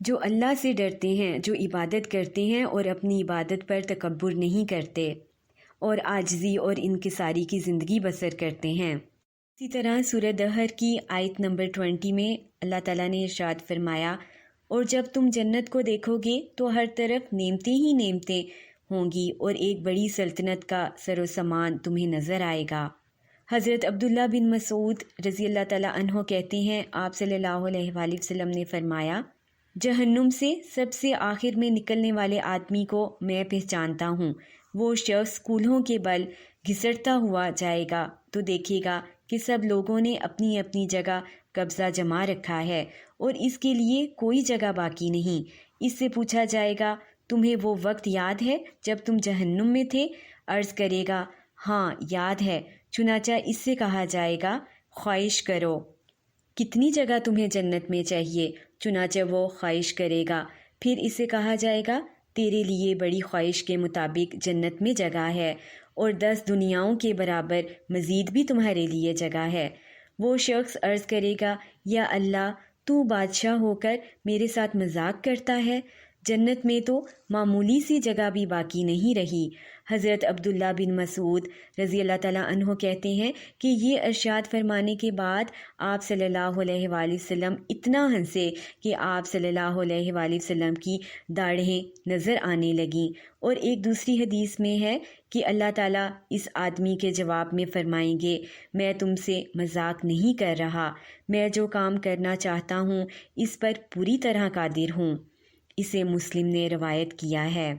جو اللہ سے ڈرتے ہیں، جو عبادت کرتے ہیں اور اپنی عبادت پر تکبر نہیں کرتے اور عاجزی اور انکساری کی زندگی بسر کرتے ہیں۔ اسی طرح سورہ دہر کی آیت نمبر 20 میں اللہ تعالیٰ نے ارشاد فرمایا، اور جب تم جنت کو دیکھو گے تو ہر طرف نعمتیں ہی نعمتیں ہوں گی اور ایک بڑی سلطنت کا سر و سامان تمہیں نظر آئے گا۔ حضرت عبداللہ بن مسعود رضی اللہ تعالیٰ عنہ کہتے ہیں، آپ صلی اللہ علیہ وآلہ وسلم نے فرمایا، جہنم سے سب سے آخر میں نکلنے والے آدمی کو میں پہچانتا ہوں۔ وہ شخص کولہوں کے بل گھسٹتا ہوا جائے گا تو دیکھے گا کہ سب لوگوں نے اپنی اپنی جگہ قبضہ جما رکھا ہے اور اس کے لیے کوئی جگہ باقی نہیں۔ اس سے پوچھا جائے گا، تمہیں وہ وقت یاد ہے جب تم جہنم میں تھے؟ عرض کرے گا، ہاں یاد ہے۔ چنانچہ اس سے کہا جائے گا، خواہش کرو، کتنی جگہ تمہیں جنت میں چاہیے؟ چنانچہ وہ خواہش کرے گا۔ پھر اسے کہا جائے گا، تیرے لیے بڑی خواہش کے مطابق جنت میں جگہ ہے اور 10 دنیاؤں کے برابر مزید بھی تمہارے لیے جگہ ہے۔ وہ شخص عرض کرے گا، یا اللہ، تو بادشاہ ہو کر میرے ساتھ مذاق کرتا ہے؟ جنت میں تو معمولی سی جگہ بھی باقی نہیں رہی۔ حضرت عبداللہ بن مسعود رضی اللہ تعالیٰ عنہ کہتے ہیں کہ یہ ارشاد فرمانے کے بعد آپ صلی اللہ علیہ وآلہ وسلم اتنا ہنسے کہ آپ صلی اللہ علیہ وآلہ وسلم کی داڑھیں نظر آنے لگیں۔ اور ایک دوسری حدیث میں ہے کہ اللہ تعالیٰ اس آدمی کے جواب میں فرمائیں گے، میں تم سے مذاق نہیں کر رہا، میں جو کام کرنا چاہتا ہوں اس پر پوری طرح قادر ہوں۔ اسے مسلم نے روایت کیا ہے۔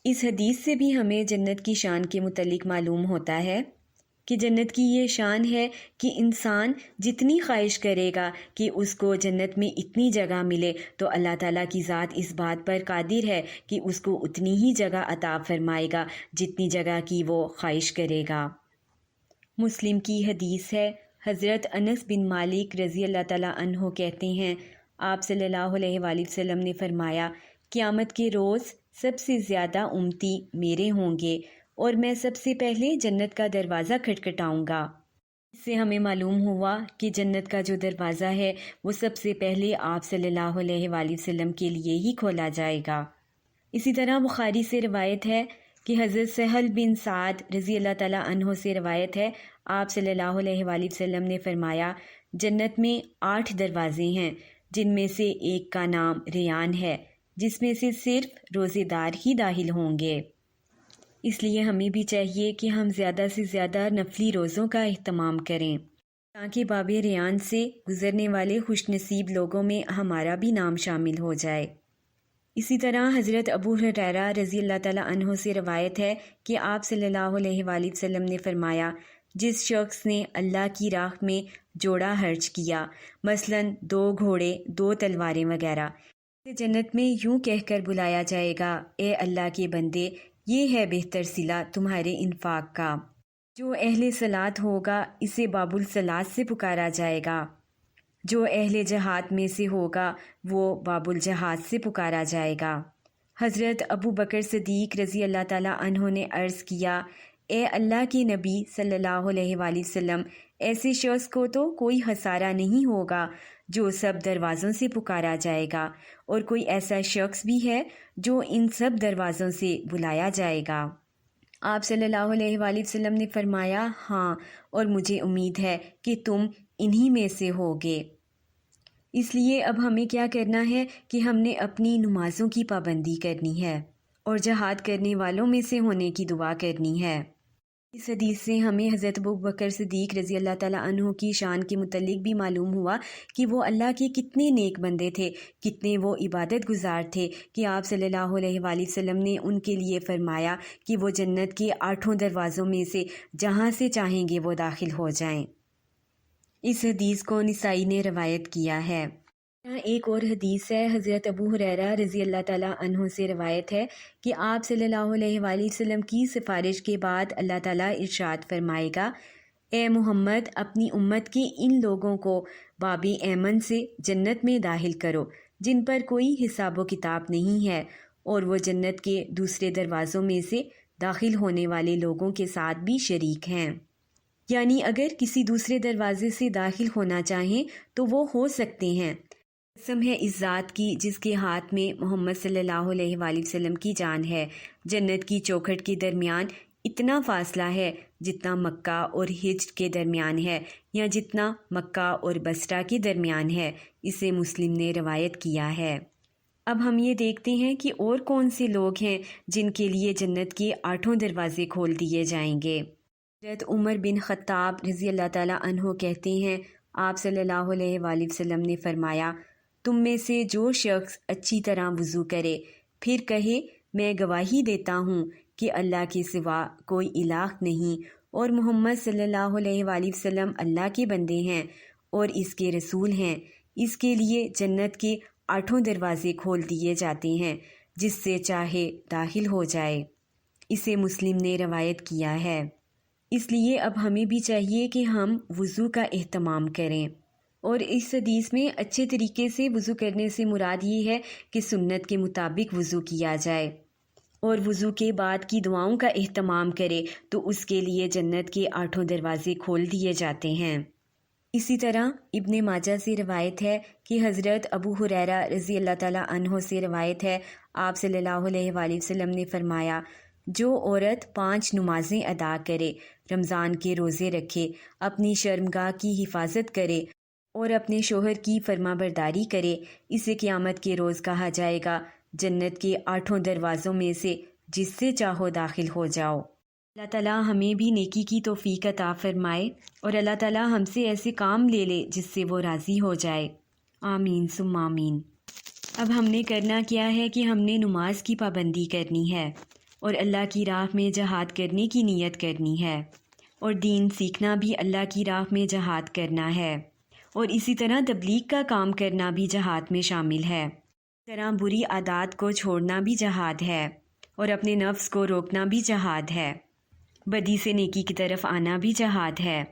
اس حدیث سے بھی ہمیں جنت کی شان کے متعلق معلوم ہوتا ہے کہ جنت کی یہ شان ہے کہ انسان جتنی خواہش کرے گا کہ اس کو جنت میں اتنی جگہ ملے تو اللہ تعالیٰ کی ذات اس بات پر قادر ہے کہ اس کو اتنی ہی جگہ عطا فرمائے گا جتنی جگہ کی وہ خواہش کرے گا۔ مسلم کی حدیث ہے، حضرت انس بن مالک رضی اللہ تعالیٰ عنہ کہتے ہیں، آپ صلی اللہ علیہ وآلہ وسلم نے فرمایا، قیامت کے روز سب سے زیادہ امتی میرے ہوں گے اور میں سب سے پہلے جنت کا دروازہ کھٹکھٹاؤں گا۔ اس سے ہمیں معلوم ہوا کہ جنت کا جو دروازہ ہے وہ سب سے پہلے آپ صلی اللہ علیہ وآلہ وسلم کے لیے ہی کھولا جائے گا۔ اسی طرح بخاری سے روایت ہے کہ حضرت سہل بن سعد رضی اللہ تعالیٰ عنہ سے روایت ہے، آپ صلی اللہ علیہ وآلہ وسلم نے فرمایا، جنت میں 8 دروازے ہیں جن میں سے ایک کا نام ریان ہے، جس میں سے صرف روزے دار ہی داخل ہوں گے۔ اس لیے ہمیں بھی چاہیے کہ ہم زیادہ سے زیادہ نفلی روزوں کا اہتمام کریں تاکہ باب ریان سے گزرنے والے خوش نصیب لوگوں میں ہمارا بھی نام شامل ہو جائے۔ اسی طرح حضرت ابو ہریرہ رضی اللہ تعالیٰ عنہ سے روایت ہے کہ آپ صلی اللہ علیہ وآلہ وسلم نے فرمایا، جس شخص نے اللہ کی راہ میں جوڑا خرچ کیا، مثلاً 2 گھوڑے، 2 تلواریں وغیرہ، جنت میں یوں کہہ کر بلایا جائے گا، اے اللہ کے بندے، یہ ہے بہتر صلہ تمہارے انفاق کا۔ جو اہل صلاۃ ہوگا اسے باب الصلاۃ سے پکارا جائے گا، جو اہل جہاد میں سے ہوگا وہ باب الجہاد سے پکارا جائے گا۔ حضرت ابو بکر صدیق رضی اللہ تعالیٰ عنہ نے عرض کیا، اے اللہ کے نبی صلی اللہ علیہ وآلہ وسلم، ایسے شخص کو تو کوئی خسارہ نہیں ہوگا جو سب دروازوں سے پکارا جائے گا، اور کوئی ایسا شخص بھی ہے جو ان سب دروازوں سے بلایا جائے گا؟ آپ صلی اللہ علیہ وآلہ وسلم نے فرمایا، ہاں، اور مجھے امید ہے کہ تم انہی میں سے ہوگے۔ اس لیے اب ہمیں کیا کرنا ہے کہ ہم نے اپنی نمازوں کی پابندی کرنی ہے اور جہاد کرنے والوں میں سے ہونے کی دعا کرنی ہے۔ اس حدیث سے ہمیں حضرت ابو بکر صدیق رضی اللہ تعالیٰ عنہ کی شان کے متعلق بھی معلوم ہوا کہ وہ اللہ کے کتنے نیک بندے تھے، کتنے وہ عبادت گزار تھے کہ آپ صلی اللہ علیہ وآلہ وسلم نے ان کے لیے فرمایا کہ وہ جنت کے 8 دروازوں میں سے جہاں سے چاہیں گے وہ داخل ہو جائیں۔ اس حدیث کو نسائی نے روایت کیا ہے۔ ایک اور حدیث ہے، حضرت ابو ہریرہ رضی اللہ تعالیٰ عنہ سے روایت ہے کہ آپ صلی اللہ علیہ وآلہ وسلم کی سفارش کے بعد اللہ تعالیٰ ارشاد فرمائے گا، اے محمد، اپنی امت کے ان لوگوں کو باب ایمن سے جنت میں داخل کرو جن پر کوئی حساب و کتاب نہیں ہے، اور وہ جنت کے دوسرے دروازوں میں سے داخل ہونے والے لوگوں کے ساتھ بھی شریک ہیں۔ یعنی اگر کسی دوسرے دروازے سے داخل ہونا چاہیں تو وہ ہو سکتے ہیں، قسم ہے اس ذات کی جس کے ہاتھ میں محمد صلی اللہ علیہ وآلہ وسلم کی جان ہے، جنت کی چوکھٹ کے درمیان اتنا فاصلہ ہے جتنا مکہ اور ہجر کے درمیان ہے، یا جتنا مکہ اور بصرہ کے درمیان ہے۔ اسے مسلم نے روایت کیا ہے۔ اب ہم یہ دیکھتے ہیں کہ اور کون سے لوگ ہیں جن کے لیے جنت کے 8 دروازے کھول دیے جائیں گے۔ حضرت عمر بن خطاب رضی اللہ تعالیٰ عنہ کہتے ہیں، آپ صلی اللہ علیہ وآلہ وسلم نے فرمایا، تم میں سے جو شخص اچھی طرح وضو کرے پھر کہے میں گواہی دیتا ہوں کہ اللہ کے سوا کوئی الہ نہیں اور محمد صلی اللہ علیہ وآلہ وسلم اللہ کے بندے ہیں اور اس کے رسول ہیں، اس کے لیے جنت کے 8 دروازے کھول دیے جاتے ہیں، جس سے چاہے داخل ہو جائے۔ اسے مسلم نے روایت کیا ہے۔ اس لیے اب ہمیں بھی چاہیے کہ ہم وضو کا اہتمام کریں، اور اس حدیث میں اچھے طریقے سے وضو کرنے سے مراد یہ ہے کہ سنت کے مطابق وضو کیا جائے، اور وضو کے بعد کی دعاؤں کا اہتمام کرے تو اس کے لیے جنت کے 8 دروازے کھول دیے جاتے ہیں۔ اسی طرح ابن ماجہ سے روایت ہے کہ حضرت ابو ہریرہ رضی اللہ تعالیٰ عنہ سے روایت ہے، آپ صلی اللہ علیہ وآلہ وسلم نے فرمایا، جو عورت 5 نمازیں ادا کرے، رمضان کے روزے رکھے، اپنی شرمگاہ کی حفاظت کرے اور اپنے شوہر کی فرما برداری کرے، اسے قیامت کے روز کہا جائے گا جنت کے 8 دروازوں میں سے جس سے چاہو داخل ہو جاؤ۔ اللہ تعالیٰ ہمیں بھی نیکی کی توفیق عطا فرمائے، اور اللہ تعالیٰ ہم سے ایسے کام لے لے جس سے وہ راضی ہو جائے۔ آمین ثم آمین۔ اب ہم نے کرنا کیا ہے کہ ہم نے نماز کی پابندی کرنی ہے، اور اللہ کی راہ میں جہاد کرنے کی نیت کرنی ہے، اور دین سیکھنا بھی اللہ کی راہ میں جہاد کرنا ہے، اور اسی طرح تبلیغ کا کام کرنا بھی جہاد میں شامل ہے۔ اس طرح بری عادات کو چھوڑنا بھی جہاد ہے، اور اپنے نفس کو روکنا بھی جہاد ہے، بدی سے نیکی کی طرف آنا بھی جہاد ہے۔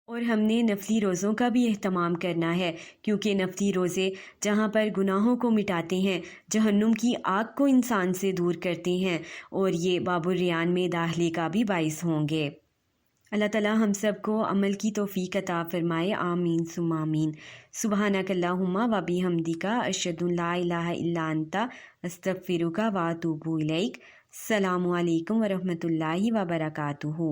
اور ہم نے نفلی روزوں کا بھی اہتمام کرنا ہے، کیونکہ نفلی روزے جہاں پر گناہوں کو مٹاتے ہیں، جہنم کی آگ کو انسان سے دور کرتے ہیں، اور یہ باب الریان میں داخلے کا بھی باعث ہوں گے۔ اللہ تعالیٰ ہم سب کو عمل کی توفیق عطا فرمائے۔ آمین ثم آمین۔ سبحانک اللہم و بحمدک، اشہد ان لا الہ الا انت، استغفرک و اتوب الیک۔ السلام علیکم ورحمۃ اللہ وبرکاتہ۔